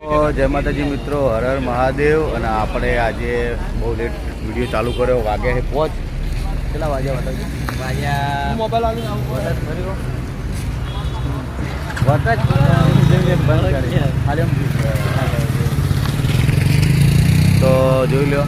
જય માતાજી મિત્રો, હર હર મહાદેવ. અને આપણે આજે બહુ લેટ વિડીયો ચાલુ કર્યો. વાગ્યા છે પહોંચ. કેટલા વાગ્યા બતાવજો? વાગ્યા મોબાઈલ તો જોઈ લો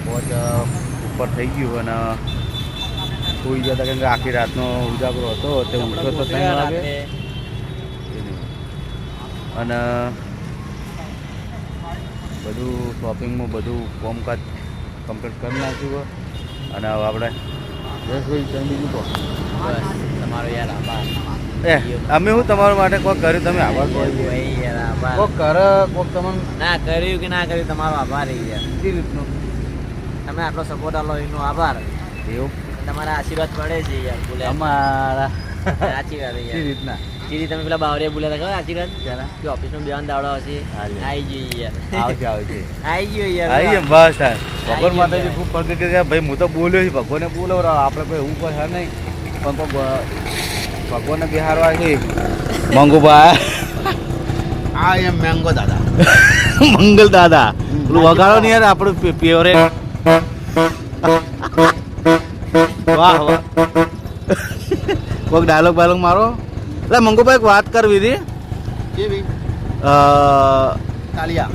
પહોંચ ઉપર થઈ ગયું. અને સુઈ ગયા હતા કેમ કે આખી રાતનો ઉજાગરો હતો. તે ઉઠ્યો તો 3 વાગે. અને બધું શોપિંગમાં બધું કામકાજ કમ્પ્લીટ કરી નાખ્યું. અને હવે આપણે 10 વાગે બીજું કહો તમારો યાર આભાર. અમે હું તમારા માટે કોઈક કર્યું, તમે આભાર કોઈક કરે કોઈક તમને ના કર્યું કે ના કર્યું તમારો આભાર યાર. કઈ રીતનું તમે આટલો સપોર્ટ આલો એનો આભાર. એવું તમારા આશીર્વાદ પડે છે યાર. બોલે અમારા સાચી વાત કઈ યાર. રીતના સીધી તમે પેલા બાવરિયા બોલ્યા હતા ખબર આશીર્વાદ કે ઓફિસનો બેવાન દાવડો હશે. આવી ગયો યાર. આવશે આવશે આવી ગયો યાર. આવીએ બસ ભગવાન માતાજી ખૂબ પ્રગટ કર્યા. ભાઈ હું તો બોલ્યો છું, ભગવાને બોલાવ આપણે કોઈ એવું કોઈ હે નહીં. પણ કોઈ ભગવાનને બિહારવા છે મંગુભાઈ. આ એમ મેંગો દાદા મંગલ દાદા પેલું વગાડો ને યાર આપણું ફેવરેટ. વાહ વાહ કોઈક ડાયલોગ બાયલોગ મારો. એટલે મંગુભાઈ એક વાત કરવી હતી. કેવી? તાલિયા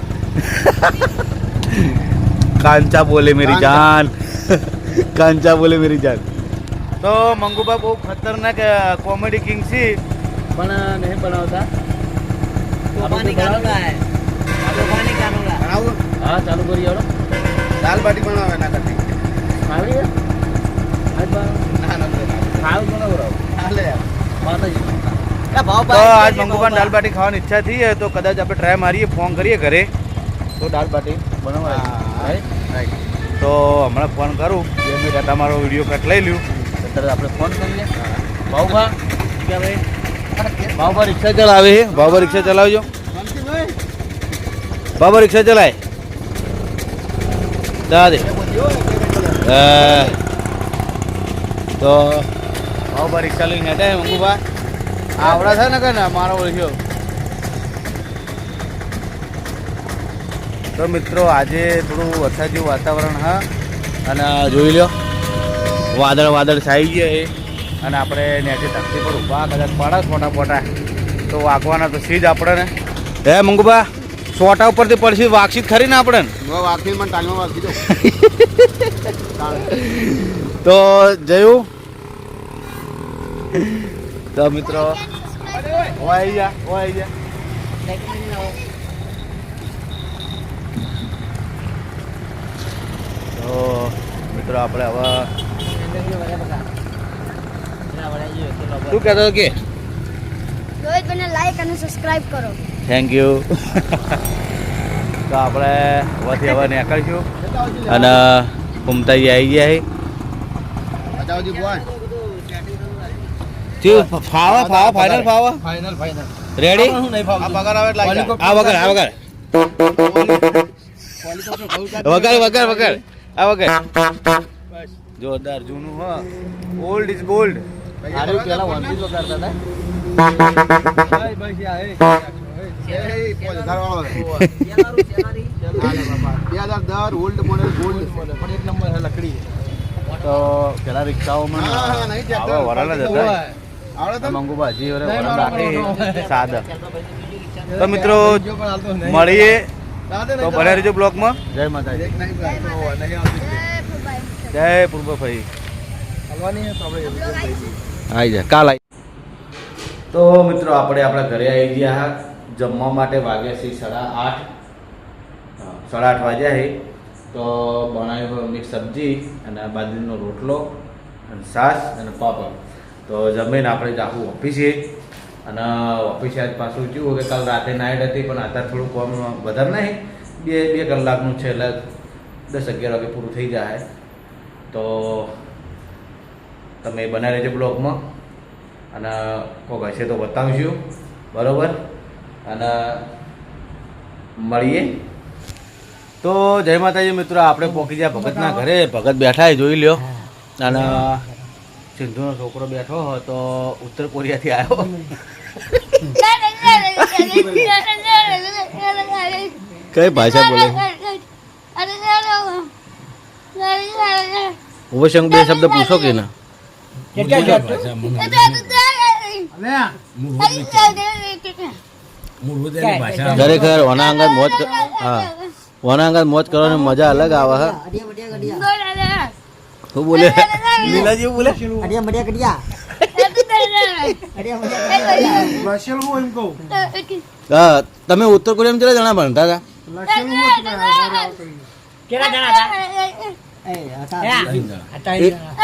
કાંચા બોલે મેરી જાન. કાંચા બોલે મેરી જાન. તો મંગુભાઈ બહુ ખતરનાક કોમેડી કિંગ છે, પણ નહીં બનાવતા. તોફાની કાનુડા હે. તોફાની કાનુડા. બનાવું? હા ચાલુ કરી આવડો. દાલ બાટી બનાવે ના કરતી. આવડી ગયા? આજ બનાવો. ના ના ખાવ બનાવો. ચાલે યાર. માતાજી. ભાવ તો આજ મંગુભાઈ દાલ બાટી ખાવાની ઈચ્છા થઈ હોય તો કદાચ આપણે ટ્રાય મારીએ, ફોન કરીએ ઘરે તો દાલ બાટી બનાવવા. તો હમણાં ફોન કરું. 2 મિનિટ તમારો વિડીયો કટ લઈ લ્યું અત્યારે આપણે ફોન કરીએ. ભાવભા કે ભાઈ ભાવભા રિક્ષા ચલાવે છે. ભાવભા રિક્ષા ચલાવજો. ભાવભા રિક્ષા ચલાય દે. તો ભાવભા રિક્ષા લઈને હતા મંગુભા. આવડા છે ને કે ને મારો ઓળખ્યો. તો મિત્રો આજે થોડું વરસાદ જેવું વાતાવરણ હા. અને જોઈ લો વાદળ વાદળ છાઈ ગયા એ. અને આપણે નેચે ધરતી પર ઊભા કદાચ પાડા છોટા પોટા તો વાગવાના તો સીજ આપણે ને. હે મંગુભા છોટા ઉપરથી પડશે વાગશી જ ખરી ને આપણે. વાગી મને ટાઈમમાં વાગી દો. તો જયું તો મિત્રો આવી જા આવી જા. તો મિત્રો આપણે હવે શું કહેતો કે રોહિતભાઈને લાઈક અને સબસ્ક્રાઇબ કરો. Thank you. તો આપણે હવેથી હવે નીકળીશું. અને ઘૂમતાઈ આવી ગયા છે. બતાવજી બોલ. ફાવા ફાવા ફાઇનલ ફાવા ફાઇનલ ફાઇનલ રેડી. આ પગાર આવે એટલે લાગી આ વગર આ વગર વગર વગર વગર આ વગર જોરદાર જૂનું હા. Old is gold. આરે પેલા વંશી તો કરતા હતા. ઓલ્ડ મોડેલ ગોલ્ડ પણ 1 નંબર હે લકડી. તો પેલા રિક્ષાઓમાં આવા વરાળા જ હતા. મંગુભા હજી વરાળ રાખી સાદા. તો મિત્રો મળીએ તો બને રહેજો બ્લોગમાં. જય માતાજી. જય પૂર્વભાઈ. આવી જાય કાલ આવી. તો મિત્રો આપણે આપણા ઘરે આવી ગયા. જમવા માટે વાગ્યા છે 8:30. 8:30 વાગ્યા છે. તો બનાવ્યું મિક્સ સબ્જી અને બાજરીનો રોટલો અને છાશ અને પાપડ. તો જમીને આપણે જાવું ઓફિસે. અને ઓફિસે આજ પાછું કેવું કે કાલ રાતે નાઇટ હતી પણ અત્યારે થોડું કામ વધારે નહીં. 2 કલાકનું છે એટલે 10-11 વાગે પૂરું થઈ જાય. તો તમે બનાવી રહેજો બ્લોગમાં. અને કોઈ હશે તો બતાવીશું બરાબર. અને મળીએ. તો જય માતાજી મિત્રો, આપણે પહોંચી ગયા ભગતના ઘરે. ભગત બેઠા એ જોઈ લ્યો. અને સિંધુનો છોકરો બેઠો હોય તો ઉત્તર કોરિયાથી આવ્યો. કઈ ભાષા બોલે ઓવશંગ બે શબ્દ પૂછો કે ના ખરેખર ઓના અંગત મોજ હા ઓના અંગત મોજ કરવાની મજા અલગ આવે હે શું બોલે લીલાજી બોલે હા તમે ઉત્તર કોરિયામાં કેટલા જણા ભણતા હતા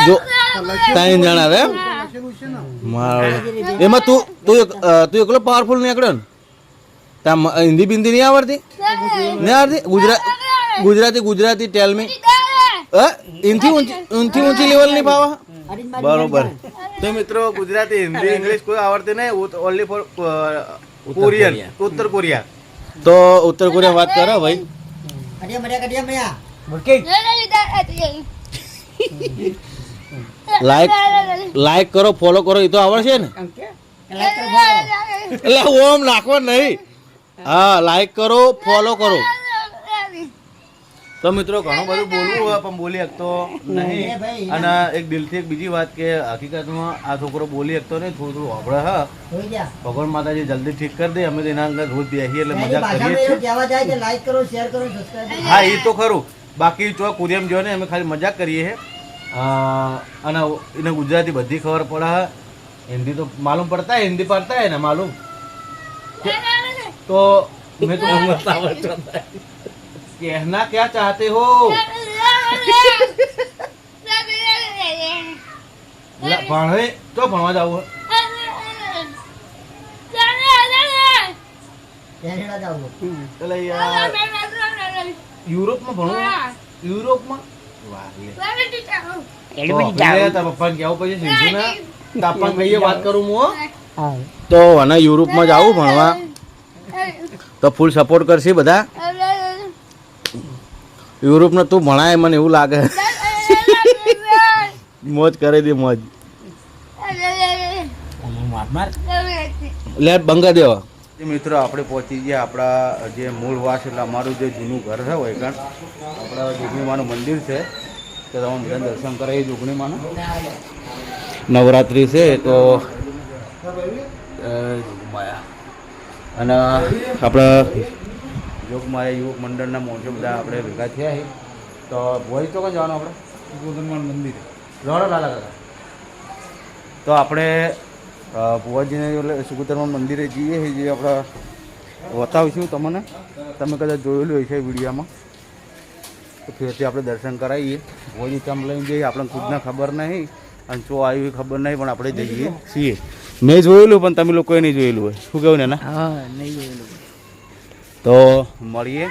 જો 3 જણા રે એમાં તું એકલો પાવરફુલ નીકળ્યો ને તા હિન્દી બિંદી નહીં આવડતી નહીં આવડતી ગુજરાતી ટેલ મી ઇનથી ઊંચી લેવલ નહીં પાવા બરોબર તો મિત્રો ગુજરાતી હિન્દી ઇંગ્લિશ કોઈ આવડતી નહીં ઓનલી ફોર કોરિયન ઉત્તર કોરિયા તો ઉત્તર કોરિયા વાત કરો ભાઈ લાઈક કરો ફોલો કરો એ તો આવડશે ને એટલે ઓમ નાખવા નહીં હા લાઈક કરો ફોલો કરો તો મિત્રો ઘણું બધું બોલવું હોય પણ બોલી શકતો નહીં અને એક દિલથી એક બીજી વાત કે હકીકતમાં આ છોકરો બોલી શકતો નહીં થોડું વાપરે હા ભગવાન માતાજી જલ્દી ઠીક કરી દે અમે તેના અંદર રોજ બેસીએ એટલે મજા કરીએ હા એ તો ખરું બાકી ચો કુરિયમ જો ને અમે ખાલી મજાક કરીએ છે અને એને ગુજરાતી બધી ખબર પડે હિન્દી તો માલુમ પડતા है हिंदी पढ़ता है ना मालूम तो मैं तो कहना क्या चाहते हो ભણે તો ભણવા જવું એટલે યુરોપમાં ભણવું યુરોપમાં પપ્પા કેવું પછી સીધું ના તાપમાન કહીએ વાત કરું હું તો અને યુરોપમાં જાવું ભણવા તો ફૂલ સપોર્ટ કરશે બધા યુરોપને તું ભણાય મને એવું લાગે મોજ કરી દે મોજ લે બંગા દેવા મિત્રો આપણે પહોંચી ગયા આપણા જે મૂળ વાસ એટલે અમારું જે જૂનું ઘર છે વૈકણ આપણા જોગણીમાનું મંદિર છે તો તમે બધા દર્શન કરાવી જોગણીમાનું નવરાત્રિ છે તો અને આપણા યોગમાયા યુવક મંડળના મોણસો બધા આપણે ભેગા થયા છે તો ભોજ તો ક્યાં જવાનું આપણે ગોધનમાન મંદિર જોડો લાલા કાકા તો આપણે ભુવાજીને એટલે સુગોધર્મા મંદિરે જઈએ છીએ જે આપણે બતાવીશું તમને તમે કદાચ જોયેલું હોય છે વિડીયોમાં તો ફેરથી આપણે દર્શન કરાવીએ ભુવાજી ચમ લઈને જઈએ આપણને ખુદને ખબર નહીં અને ચો આવી ખબર નહીં પણ આપણે જઈએ છીએ મેં જોયેલું પણ તમે લોકોએ નહીં જોયેલું હોય શું કહ્યું ને ના નહીં જોયેલું તો મળીએ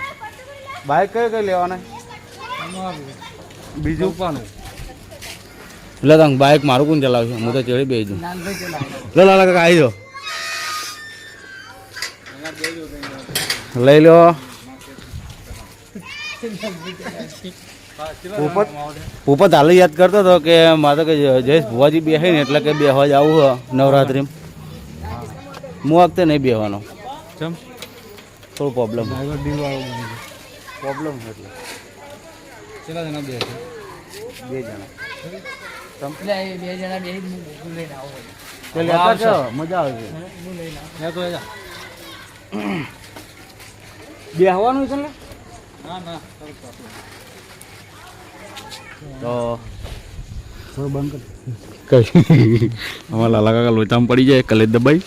બાઇક કઈ કઈ લેવાના બીજું પણ એટલે તમે બાઇક મારું કોણ ચલાવશે હું તો ચડી બેસું લો લાલા કાકા આવી જાઓ લઈ લો પોપત હાલ યાદ કરતો હતો કે મારે કે જયેશ ભુવાજી બેસે ને એટલે કે બેસવા જ આવું હોય નવરાત્રિ હું વખતે નહીં બેસવાનો કેમ થોડું પ્રોબ્લેમ પ્રોબ્લેમ એટલે કેટલા જણા બે જણા મજા આવે છે બેસવાનું છે ને તો થોડું બંધ કર અમારા લાલા કાકા લોચામાં પડી જાય કલેજ દબાઈ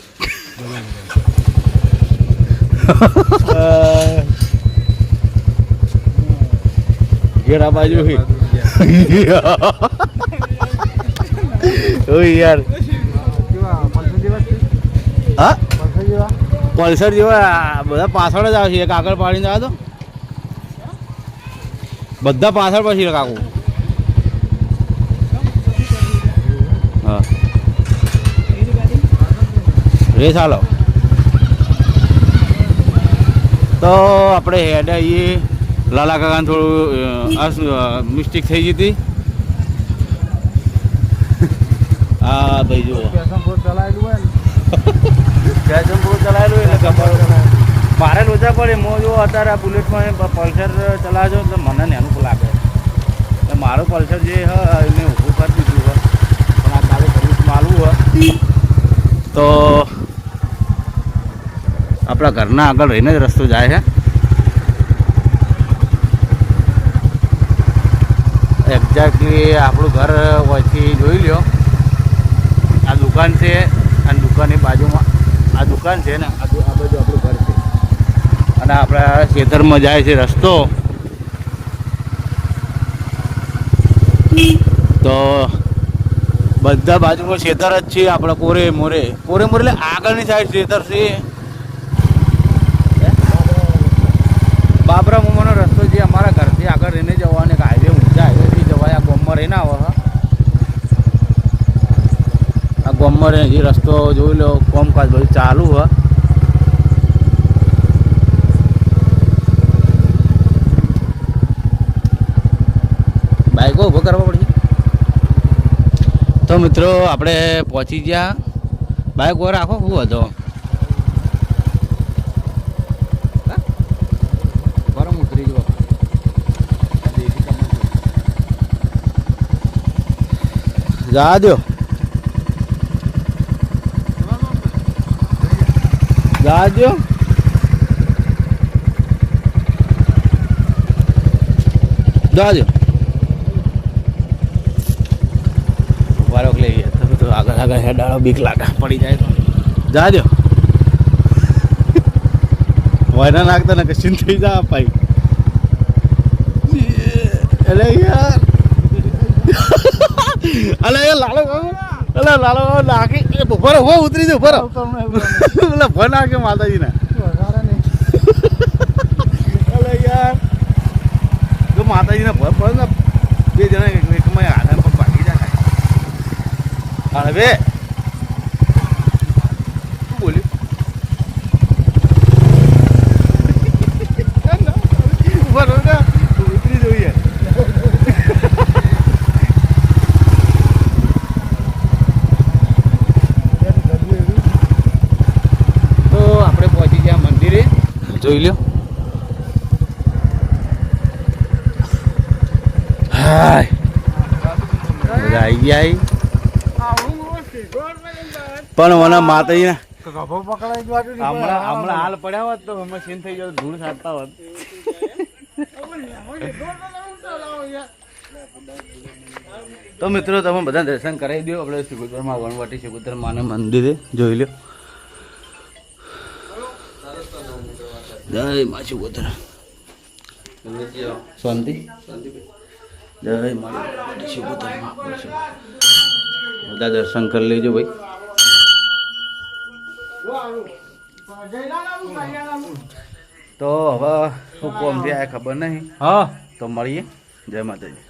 ઘેર આ બાજુ યાર હા પલ્સર જેવા બધા પાછળ જ આવશે એક આગળ પાડીને જવા દો બધા પાછળ પછી કાકુ હા રેસ હાલો તો આપણે હેડ આવીએ લાલા કાકાને થોડું મિસ્ટેક થઈ ગઈ હતી હા ભાઈ જુઓ ચલાયેલું હોય ને ચલાયેલું એટલે ખબર મારે લોચા પડે હું જો અત્યારે આ બુલેટમાં પલ્સર ચલાવજો તો મને નેનું લાગે એટલે મારું પલ્સર જે હ એને ઊભું કરી દીધું હોય પણ આ કાલે સર્વિસ માલવું હોય તો આપણા ઘરના આગળ રહીને જ રસ્તો જાય છે. એક્ઝેક્ટલી આપણું ઘર હોયથી જોઈ લ્યો. આ દુકાન છે અને દુકાનની બાજુમાં આ દુકાન છે ને આ બાજુ આપણું ઘર છે અને આપણા ખેતરમાં જાય છે રસ્તો. તો બધા બાજુમાં ખેતર જ છે આપણે કોરે મોરે એટલે આગળની સાઈડ ખેતર છે. બાબરા મુમાનો રસ્તો જે અમારા ઘરથી આગળ રહીને જવાનો એક હાઈવે ઊંચા હાઈવેથી જવાય. આ ગામમાં રહીને આવે આ ગામમાં રહીને જે રસ્તો જોઈ લો કોમકાજ બધું ચાલુ હ. બાઈકો ઊભો કરવા પડશે. તો મિત્રો આપણે પહોંચી ગયા. બાઈક ઊભો રાખો શું હતો ગરમ ઉતરી ગયો. જા દો જા દો જા દો વારોક લઈ ગયા તો આગળ આગળ હેડાળો બીક લાગે પડી જાય તો જા દો વાયના નાખતા ને કશી થઈ જા પાઈ એટલે યાર અલે એ લાલો અલે લાલો નાખી ભરો હો ઉતરી જાવ ભરો એટલે ભર નાખે માતાજીને અલે યાર જો માતાજીને ભર પડે ને બે જણા એકમાં આધાર પર ભાગી જાય. હવે શું બોલ્યું બરોબર ઉતરી જોઈએ. તો આપણે પહોંચી ગયા મંદિરે જોઈ લ્યો. હાય મજા આવી ગયા. પણ મને માતાજીને હમણાં હાલ પડ્યા હોત તો અમે સીન થઈ ગયો ધૂળ સાટતા હોત. તો મિત્રો તમે બધા દર્શન કરાવી દો આપણે સિગોતરમાં વનવાટી સિગોતર માને મંદિરે જોઈ લો. જય મા સિગોતર શાંતિ જય મા સિગોતર બધા દર્શન કરી લેજો ભાઈ. તો હવે શું કોમ થયા ખબર નહીં. હા તો મળીએ. જય માતાજી.